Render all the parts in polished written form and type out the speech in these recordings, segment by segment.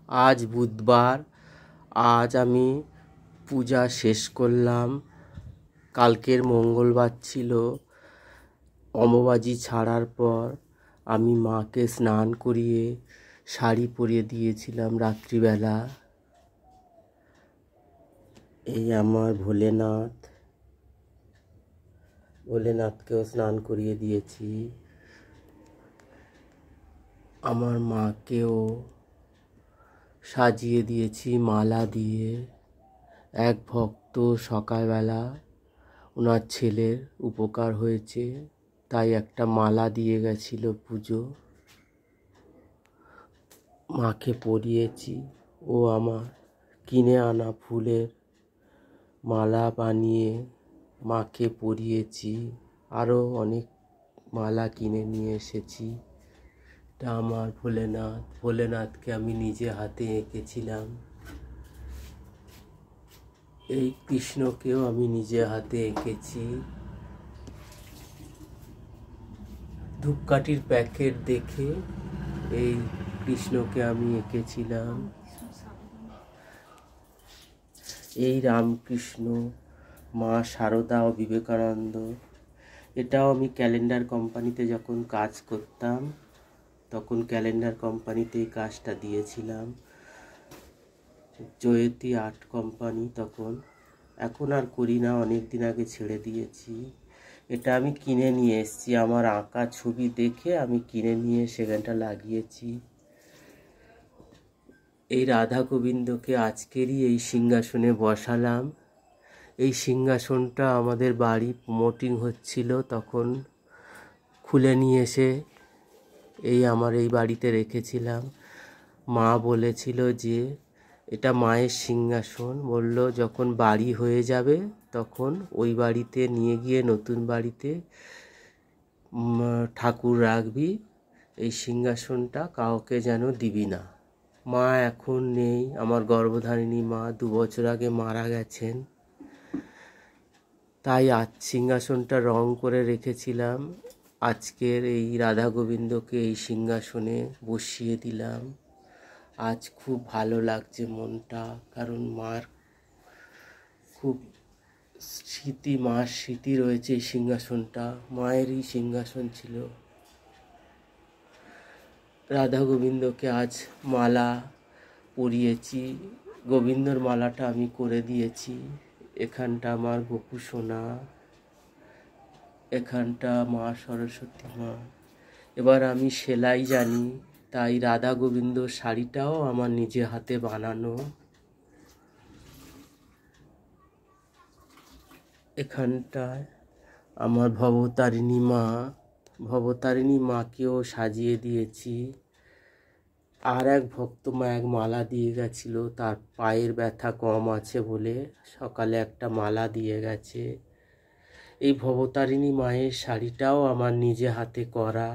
आज बुधवार। आज আমি পূজা শেষ করলাম। কালকের মঙ্গলবার ছিল। অমাবাজি ছাড়ার পর আমি মাকে স্নান করিয়ে শাড়ি পরিয়ে দিয়েছিলাম রাত্রিবেলা। এই আমার ভোলেনাথকেও স্নান করিয়ে দিয়েছি। আমার মাকেও সাজিয়ে দিয়েছি মালা দিয়ে। এক ভক্ত সকালবেলা ওনার ছেলের উপকার হয়েছে তাই একটা মালা দিয়ে গেছিল পুজো। মাকে পরিয়েছি। ও আমার কিনে আনা ফুলের মালা বানিয়ে মাকে পরিয়েছি। আরও অনেক মালা কিনে নিয়ে এসেছি। এটা আমার ভোলেনাথকে আমি নিজে হাতে এঁকেছিলাম। এই কৃষ্ণকেও আমি নিজে হাতে এঁকেছি। ধূপকাঠির প্যাকেট দেখে এই কৃষ্ণকে আমি এঁকেছিলাম। এই রামকৃষ্ণ, মা শারদা ও বিবেকানন্দ। এটাও আমি ক্যালেন্ডার কোম্পানিতে যখন কাজ করতাম তখন ক্যালেন্ডার কোম্পানিতে এই কাজটা দিয়েছিলাম। জয়তী আর্ট কোম্পানি তখন। এখন আর করি না, অনেক দিন আগে ছেড়ে দিয়েছি। এটা আমি কিনে নিয়ে এসেছি। আমার আঁকা ছবি দেখে আমি কিনে নিয়ে সেখানটা লাগিয়েছি। এই রাধা গোবিন্দকে আজকেরই এই সিংহাসনে বসালাম। এই সিংহাসনটা আমাদের বাড়ি প্রমোটিং হচ্ছিল, তখন খুলে নিয়ে এসে আমার এই বাড়িতে রেখেছিলাম। মা বলেছিল যে এটা মায়ের সিংহাসন। বলল যখন বাড়ি হয়ে যাবে তখন ওই বাড়িতে নিয়ে গিয়ে নতুন বাড়িতে ঠাকুর রাখবি, এই সিংহাসনটা কাউকে যেন দিবি না। মা এখন নেই, আমার গর্ভধারিণী মা 2 বছর আগে মারা গেছেন। তাই আজ সিংহাসনটা রং করে রেখেছিলাম। আজকের এই রাধা গোবিন্দকে এই সিংহাসনে বসিয়ে দিলাম। আজ খুব ভালো লাগছে মনটা, কারণ মার খুব মার স্মৃতি রয়েছে। এই সিংহাসনটা মায়েরই সিংহাসন ছিল। রাধা গোবিন্দকে আজ মালা পরিয়েছি। গোবিন্দর মালাটা আমি করে দিয়েছি। এখানটা আমার গোপু সোনা, এখানটা মা সরস্বতী মা। এবার আমি সেলাই জানি, তাই রাধা গোবিন্দ শাড়িটাও আমার নিজে হাতে বানানো। এখানটায় আমার ভবতারিণী মাকেও সাজিয়ে দিয়েছি। আর এক ভক্ত মা এক মালা দিয়ে গেছিল, তার পায়ের ব্যথা কম আছে বলে সকালে একটা মালা দিয়ে গেছে। এই ভবতারিণী মায়ের শাড়িটাও আমার নিজে হাতে করা।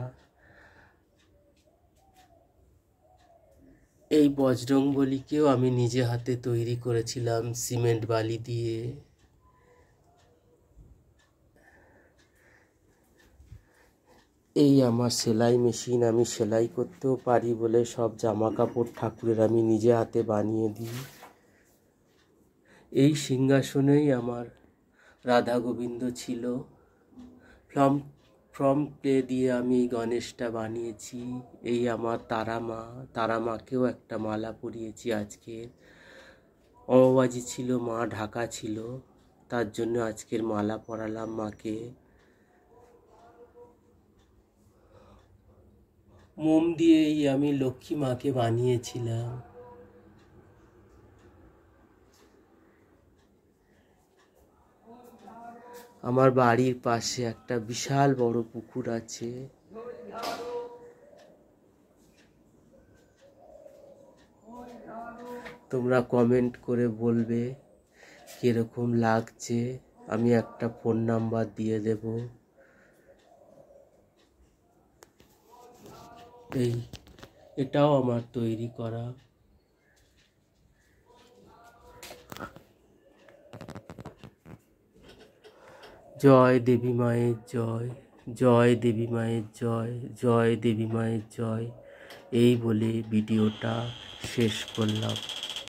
এই বজরংবলীকেও আমি নিজে হাতে তৈরি করেছিলাম সিমেন্ট বালি দিয়ে। এই আমার সেলাই মেশিন, আমি সেলাই করতেও পারি বলে সব জামা কাপড় ঠাকুরের আমি নিজে হাতে বানিয়ে দিই। এই সিংহাসনেই আমার রাধা গোবিন্দ ছিল। ফ্রম ক্লে দিয়ে আমি গণেশটা বানিয়েছি। এই আমার তারা মাকেও একটা মালা পরিয়েছি আজকের। অমাবাজি ছিল, মা ঢাকা ছিল, তার জন্য আজকের মালা পরালাম মাকে। মোম দিয়েই আমি লক্ষ্মী মাকে বানিয়েছিলাম। আমার বাড়ির পাশে একটা বিশাল বড় পুকুর আছে। তোমরা কমেন্ট করে বলবে কিরকম লাগছে। আমি একটা ফোন নাম্বার দিয়ে দেব। এটাও আমার তৈরি করা। জয় দেবী মায়ের জয়, জয় দেবী মায়ের জয়, জয় দেবী মায়ের জয়। এই বলে ভিডিওটা শেষ করলাম।